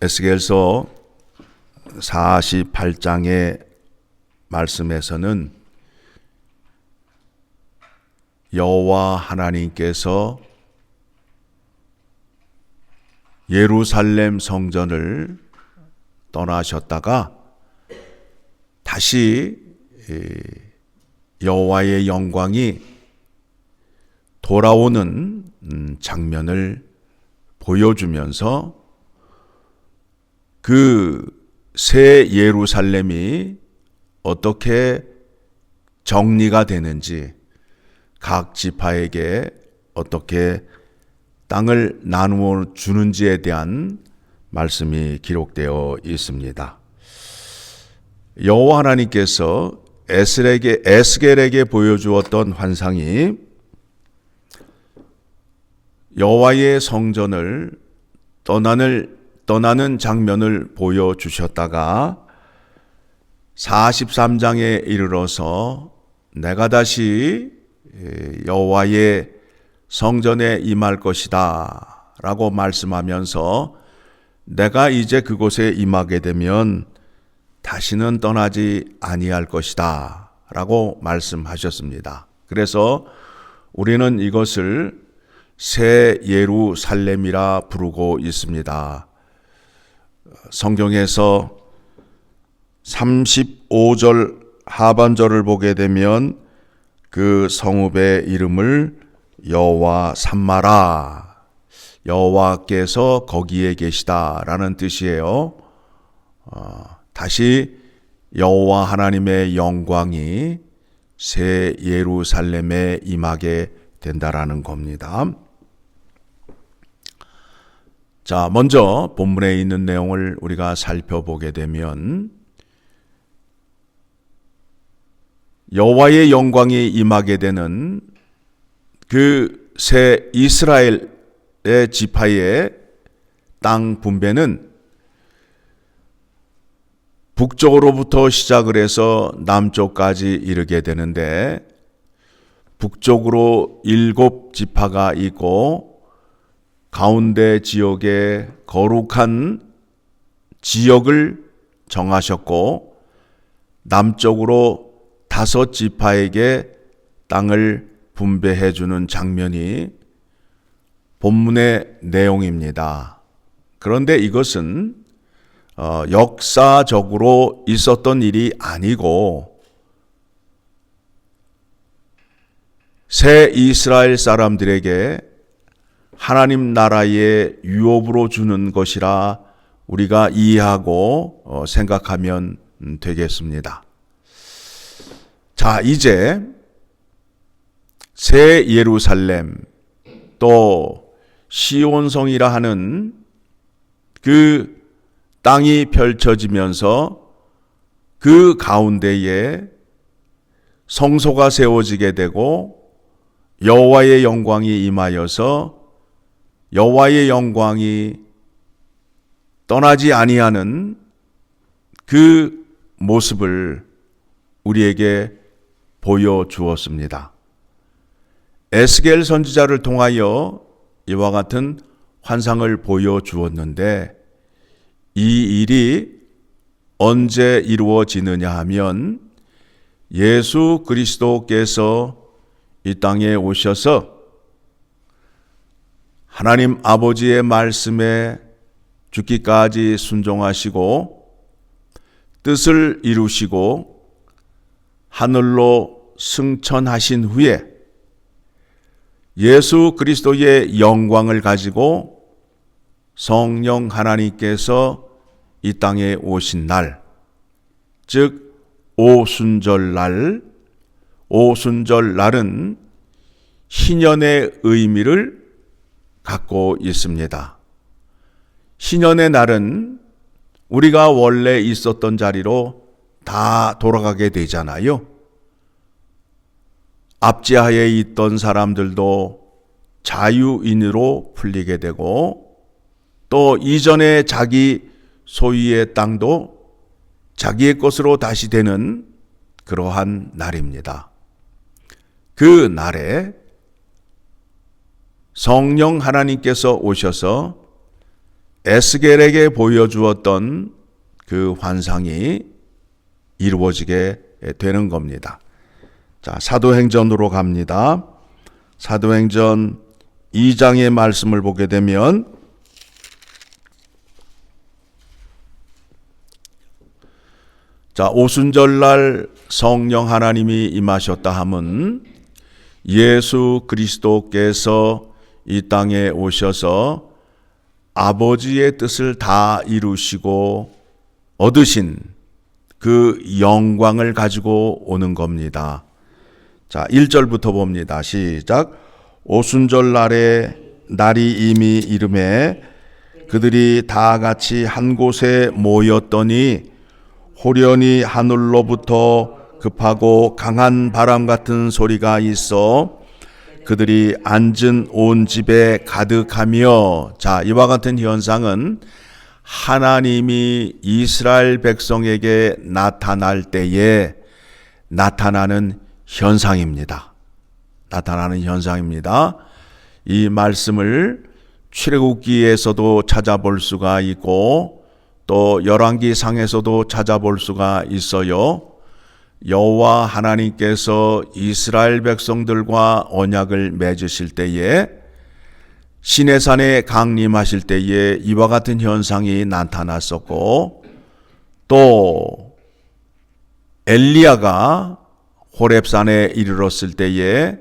에스겔서 48장의 말씀에서는 여호와 하나님께서 예루살렘 성전을 떠나셨다가 다시 여호와의 영광이 돌아오는 장면을 보여주면서 그 새 예루살렘이 어떻게 정리가 되는지, 각 지파에게 어떻게 땅을 나누어 주는지에 대한 말씀이 기록되어 있습니다. 여호와 하나님께서 에스겔에게 보여주었던 환상이 여호와의 성전을 떠나는 장면을 보여주셨다가 43장에 이르러서 내가 다시 여호와의 성전에 임할 것이다 라고 말씀하면서 내가 이제 그곳에 임하게 되면 다시는 떠나지 아니할 것이다 라고 말씀하셨습니다. 그래서 우리는 이것을 새 예루살렘이라 부르고 있습니다. 성경에서 35절 하반절을 보게 되면 그 성읍의 이름을 여호와 삼마라, 여호와께서 거기에 계시다라는 뜻이에요. 다시 여호와 하나님의 영광이 새 예루살렘에 임하게 된다라는 겁니다. 자, 먼저 본문에 있는 내용을 우리가 살펴보게 되면 여호와의 영광이 임하게 되는 그 새 이스라엘의 지파의 땅 분배는 북쪽으로부터 시작을 해서 남쪽까지 이르게 되는데 북쪽으로 7지파가 있고 가운데 지역에 거룩한 지역을 정하셨고 남쪽으로 5지파에게 땅을 분배해 주는 장면이 본문의 내용입니다. 그런데 이것은 역사적으로 있었던 일이 아니고 새 이스라엘 사람들에게 하나님 나라의 유업으로 주는 것이라 우리가 이해하고 생각하면 되겠습니다. 자, 이제 새 예루살렘 또 시온성이라 하는 그 땅이 펼쳐지면서 그 가운데에 성소가 세워지게 되고 여호와의 영광이 임하여서 여호와의 영광이 떠나지 아니하는 그 모습을 우리에게 보여주었습니다. 에스겔 선지자를 통하여 이와 같은 환상을 보여주었는데 이 일이 언제 이루어지느냐 하면 예수 그리스도께서 이 땅에 오셔서 하나님 아버지의 말씀에 죽기까지 순종하시고 뜻을 이루시고 하늘로 승천하신 후에 예수 그리스도의 영광을 가지고 성령 하나님께서 이 땅에 오신 날, 즉 오순절날, 오순절날은 희년의 의미를 갖고 있습니다. 희년의 날은 우리가 원래 있었던 자리로 다 돌아가게 되잖아요. 압제하에 있던 사람들도 자유인으로 풀리게 되고 또 이전에 자기 소유의 땅도 자기의 것으로 다시 되는 그러한 날입니다. 그 날에 성령 하나님께서 오셔서 에스겔에게 보여주었던 그 환상이 이루어지게 되는 겁니다. 자, 사도행전으로 갑니다. 사도행전 2장의 말씀을 보게 되면 자, 오순절날 성령 하나님이 임하셨다 함은 예수 그리스도께서 이 땅에 오셔서 아버지의 뜻을 다 이루시고 얻으신 그 영광을 가지고 오는 겁니다. 자, 1절부터 봅니다. 시작. 오순절날에 날이 이미 이름에 그들이 다 같이 한 곳에 모였더니 호련히 하늘로부터 급하고 강한 바람 같은 소리가 있어 그들이 앉은 온 집에 가득하며, 자, 이와 같은 현상은 하나님이 이스라엘 백성에게 나타날 때에 나타나는 현상입니다. 나타나는 현상입니다. 이 말씀을 출애굽기에서도 찾아볼 수가 있고 또 열왕기상에서도 찾아볼 수가 있어요. 여호와 하나님께서 이스라엘 백성들과 언약을 맺으실 때에 시내산에 강림하실 때에 이와 같은 현상이 나타났었고, 또 엘리야가 호렙산에 이르렀을 때에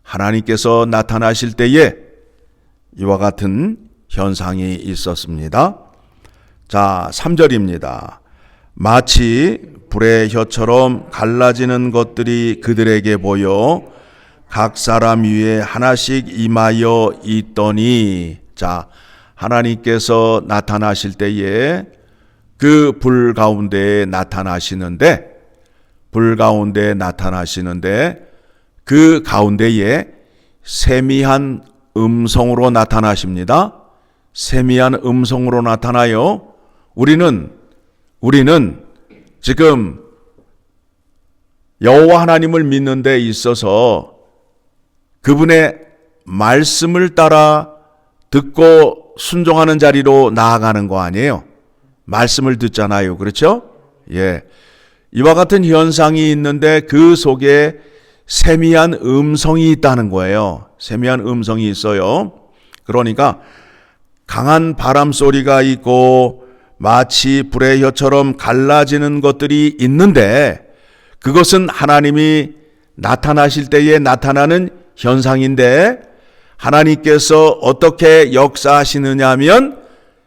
하나님께서 나타나실 때에 이와 같은 현상이 있었습니다. 자, 3절입니다. 마치 불의 혀처럼 갈라지는 것들이 그들에게 보여 각 사람 위에 하나씩 임하여 있더니, 자, 하나님께서 나타나실 때에 그 불 가운데에 나타나시는데 그 가운데에 세미한 음성으로 나타나십니다. 세미한 음성으로 나타나요. 우리는 지금 여호와 하나님을 믿는 데 있어서 그분의 말씀을 따라 듣고 순종하는 자리로 나아가는 거 아니에요. 말씀을 듣잖아요. 그렇죠? 예. 이와 같은 현상이 있는데 그 속에 세미한 음성이 있다는 거예요. 세미한 음성이 있어요. 그러니까 강한 바람 소리가 있고 마치 불의 혀처럼 갈라지는 것들이 있는데 그것은 하나님이 나타나실 때에 나타나는 현상인데, 하나님께서 어떻게 역사하시느냐 하면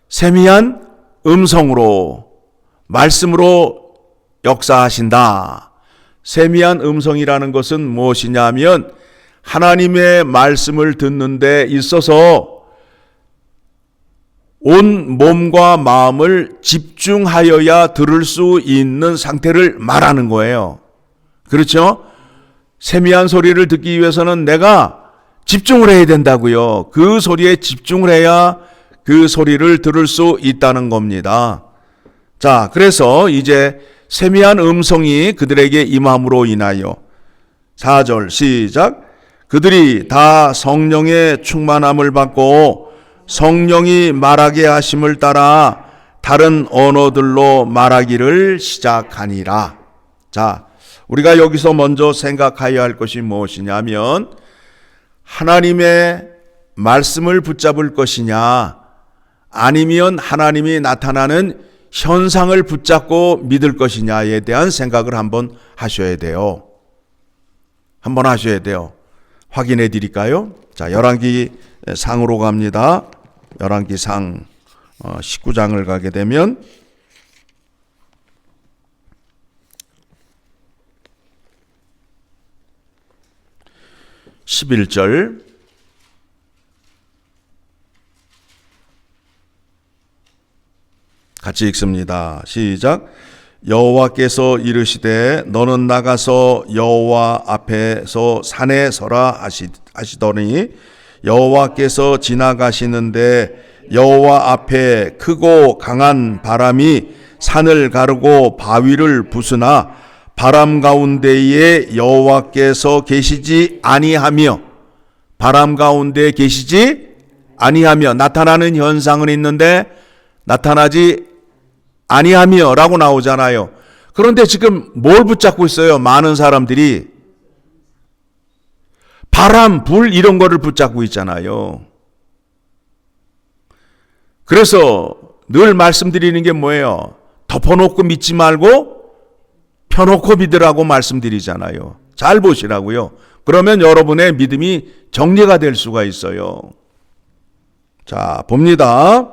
세미한 음성으로, 말씀으로 역사하신다. 세미한 음성이라는 것은 무엇이냐 하면 하나님의 말씀을 듣는 데 있어서 온 몸과 마음을 집중하여야 들을 수 있는 상태를 말하는 거예요. 그렇죠? 세미한 소리를 듣기 위해서는 내가 집중을 해야 된다고요. 그 소리에 집중을 해야 그 소리를 들을 수 있다는 겁니다. 자, 그래서 이제 세미한 음성이 그들에게 임함으로 인하여 4절 시작. 그들이 다 성령의 충만함을 받고 성령이 말하게 하심을 따라 다른 언어들로 말하기를 시작하니라. 자, 우리가 여기서 먼저 생각해야 할 것이 무엇이냐면 하나님의 말씀을 붙잡을 것이냐 아니면 하나님이 나타나는 현상을 붙잡고 믿을 것이냐에 대한 생각을 한번 하셔야 돼요. 확인해 드릴까요? 자, 열왕기 상으로 갑니다. 열왕기 상 19장을 가게 되면 11절 같이 읽습니다. 시작. 여호와께서 이르시되 너는 나가서 여호와 앞에서 산에 서라 하시더니 여호와께서 지나가시는데 여호와 앞에 크고 강한 바람이 산을 가르고 바위를 부수나 바람 가운데에 여호와께서 계시지 아니하며 바람 가운데 계시지 아니하며, 나타나는 현상은 있는데 나타나지 아니하며 라고 나오잖아요. 그런데 지금 뭘 붙잡고 있어요? 많은 사람들이 바람, 불 이런 거를 붙잡고 있잖아요. 그래서 늘 말씀드리는 게 뭐예요? 덮어놓고 믿지 말고 펴놓고 믿으라고 말씀드리잖아요. 잘 보시라고요. 그러면 여러분의 믿음이 정리가 될 수가 있어요. 자, 봅니다.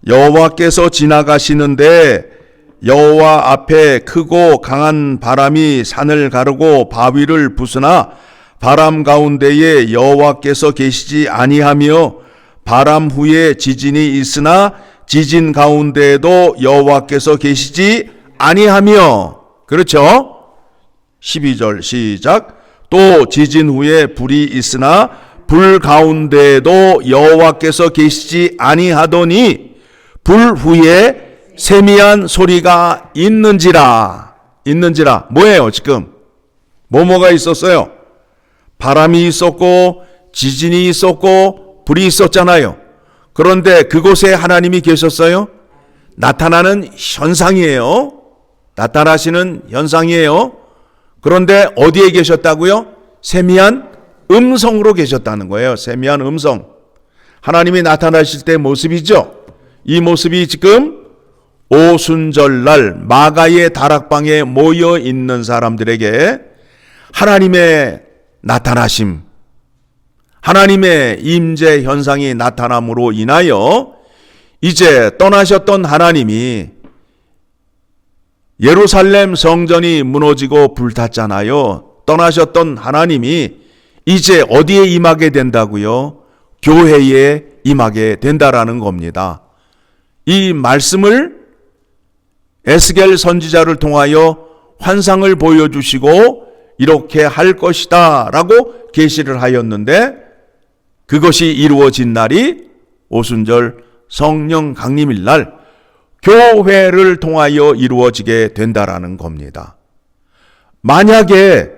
여호와께서 지나가시는데 여호와 앞에 크고 강한 바람이 산을 가르고 바위를 부수나 바람 가운데에 여호와께서 계시지 아니하며 바람 후에 지진이 있으나 지진 가운데에도 여호와께서 계시지 아니하며. 그렇죠? 12절 시작. 또 지진 후에 불이 있으나 불 가운데에도 여호와께서 계시지 아니하더니 불 후에 세미한 소리가 있는지라. 뭐예요 지금? 뭐가 있었어요? 바람이 있었고 지진이 있었고 불이 있었잖아요. 그런데 그곳에 하나님이 계셨어요? 나타나는 현상이에요. 나타나시는 현상이에요. 그런데 어디에 계셨다고요? 세미한 음성으로 계셨다는 거예요. 세미한 음성. 하나님이 나타나실 때 모습이죠. 이 모습이 지금 오순절날 마가의 다락방에 모여 있는 사람들에게 하나님의 나타나심, 하나님의 임재 현상이 나타남으로 인하여 이제 떠나셨던 하나님이, 예루살렘 성전이 무너지고 불탔잖아요. 떠나셨던 하나님이 이제 어디에 임하게 된다고요? 교회에 임하게 된다라는 겁니다. 이 말씀을 에스겔 선지자를 통하여 환상을 보여주시고 이렇게 할 것이다 라고 계시를 하였는데, 그것이 이루어진 날이 오순절 성령 강림일 날 교회를 통하여 이루어지게 된다라는 겁니다. 만약에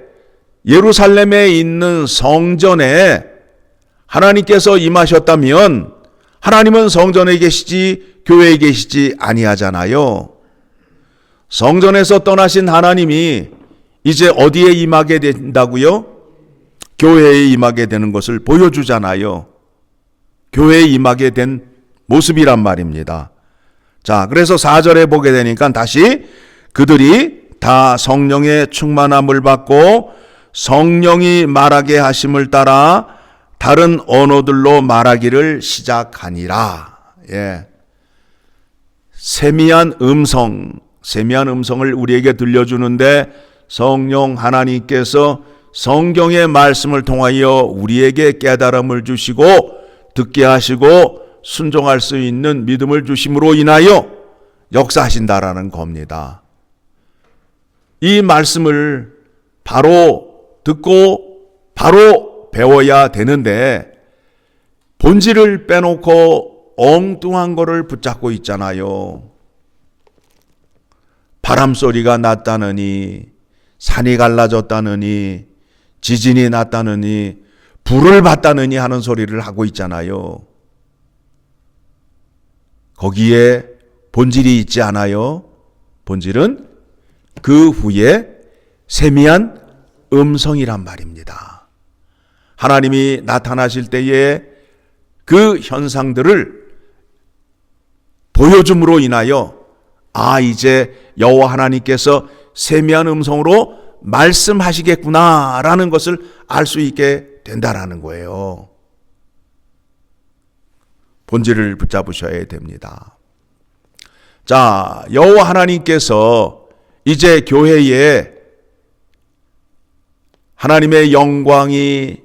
예루살렘에 있는 성전에 하나님께서 임하셨다면 하나님은 성전에 계시지 교회에 계시지 아니하잖아요. 성전에서 떠나신 하나님이 이제 어디에 임하게 된다고요? 교회에 임하게 되는 것을 보여주잖아요. 교회에 임하게 된 모습이란 말입니다. 자, 그래서 4절에 보게 되니까 다시 그들이 다 성령의 충만함을 받고 성령이 말하게 하심을 따라 다른 언어들로 말하기를 시작하니라. 예. 세미한 음성을 우리에게 들려주는데 성령 하나님께서 성경의 말씀을 통하여 우리에게 깨달음을 주시고 듣게 하시고 순종할 수 있는 믿음을 주심으로 인하여 역사하신다라는 겁니다. 이 말씀을 바로 듣고 바로 배워야 되는데 본질을 빼놓고 엉뚱한 거를 붙잡고 있잖아요. 바람소리가 났다느니, 산이 갈라졌다느니, 지진이 났다느니, 불을 봤다느니 하는 소리를 하고 있잖아요. 거기에 본질이 있지 않아요? 본질은 그 후에 세미한 음성이란 말입니다. 하나님이 나타나실 때에 그 현상들을 보여줌으로 인하여 이제 여호와 하나님께서 세미한 음성으로 말씀하시겠구나라는 것을 알 수 있게 된다라는 거예요. 본질을 붙잡으셔야 됩니다. 자, 여호와 하나님께서 이제 교회에 하나님의 영광이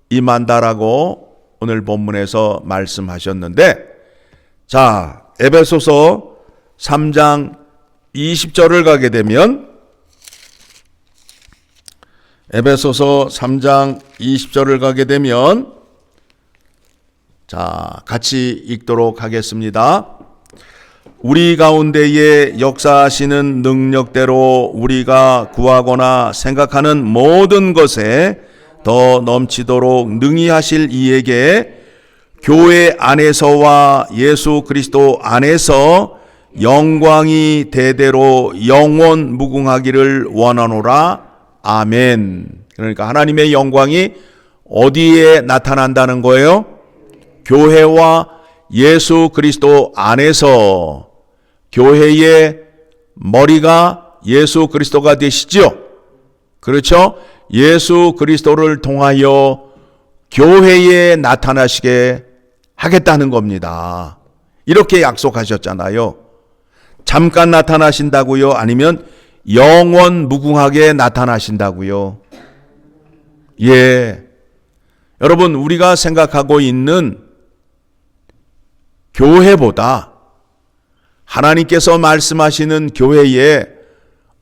임한다라고 오늘 본문에서 말씀하셨는데, 자, 에베소서 3장 20절을 가게 되면, 에베소서 3장 20절을 가게 되면, 자, 같이 읽도록 하겠습니다. 우리 가운데에 역사하시는 능력대로 우리가 구하거나 생각하는 모든 것에 더 넘치도록 능히 하실 이에게 교회 안에서와 예수 그리스도 안에서 영광이 대대로 영원 무궁하기를 원하노라. 아멘. 그러니까 하나님의 영광이 어디에 나타난다는 거예요? 교회와 예수 그리스도 안에서. 교회의 머리가 예수 그리스도가 되시죠? 그렇죠? 예수 그리스도를 통하여 교회에 나타나시게 하겠다는 겁니다. 이렇게 약속하셨잖아요. 잠깐 나타나신다고요? 아니면 영원 무궁하게 나타나신다고요? 예. 여러분, 우리가 생각하고 있는 교회보다 하나님께서 말씀하시는 교회에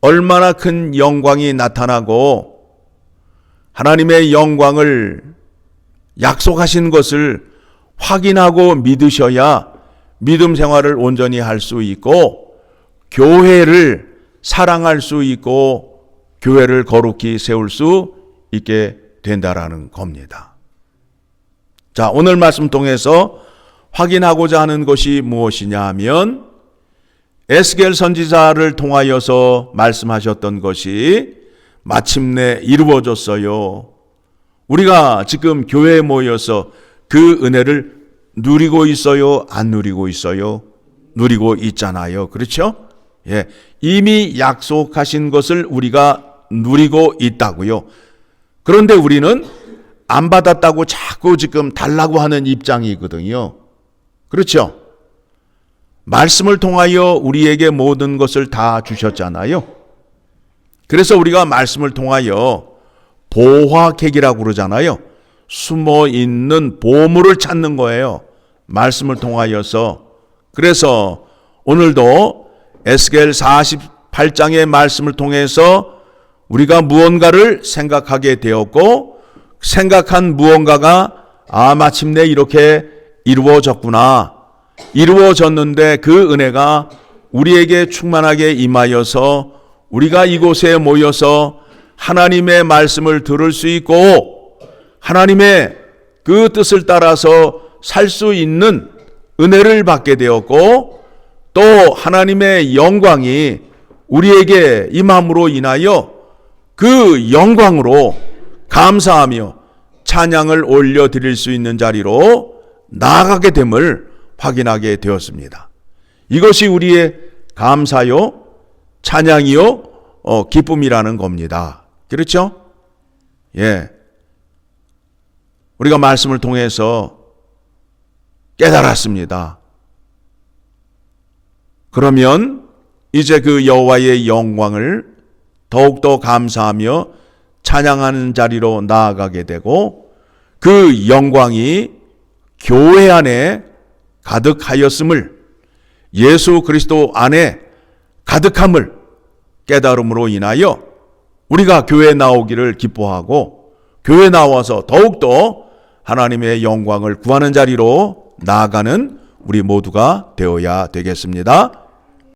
얼마나 큰 영광이 나타나고 하나님의 영광을 약속하신 것을 확인하고 믿으셔야 믿음 생활을 온전히 할 수 있고 교회를 사랑할 수 있고 교회를 거룩히 세울 수 있게 된다라는 겁니다. 자, 오늘 말씀 통해서 확인하고자 하는 것이 무엇이냐 하면 에스겔 선지자를 통하여서 말씀하셨던 것이 마침내 이루어졌어요. 우리가 지금 교회에 모여서 그 은혜를 누리고 있어요? 안 누리고 있어요? 누리고 있잖아요. 그렇죠? 예. 이미 약속하신 것을 우리가 누리고 있다고요. 그런데 우리는 안 받았다고 자꾸 지금 달라고 하는 입장이거든요. 그렇죠? 말씀을 통하여 우리에게 모든 것을 다 주셨잖아요. 그래서 우리가 말씀을 통하여 보화객이라고 그러잖아요. 숨어 있는 보물을 찾는 거예요. 말씀을 통하여서. 그래서 오늘도 에스겔 48장의 말씀을 통해서 우리가 무언가를 생각하게 되었고 생각한 무언가가 마침내 이렇게 이루어졌구나. 이루어졌는데 그 은혜가 우리에게 충만하게 임하여서 우리가 이곳에 모여서 하나님의 말씀을 들을 수 있고 하나님의 그 뜻을 따라서 살 수 있는 은혜를 받게 되었고 또 하나님의 영광이 우리에게 임함으로 인하여 그 영광으로 감사하며 찬양을 올려드릴 수 있는 자리로 나아가게 됨을 확인하게 되었습니다. 이것이 우리의 감사요, 찬양이요, 기쁨이라는 겁니다. 그렇죠? 예. 우리가 말씀을 통해서 깨달았습니다. 그러면 이제 그 여호와의 영광을 더욱더 감사하며 찬양하는 자리로 나아가게 되고 그 영광이 교회 안에 가득하였음을 예수 그리스도 안에 가득함을 깨달음으로 인하여 우리가 교회에 나오기를 기뻐하고 교회에 나와서 더욱더 하나님의 영광을 구하는 자리로 나아가는 우리 모두가 되어야 되겠습니다.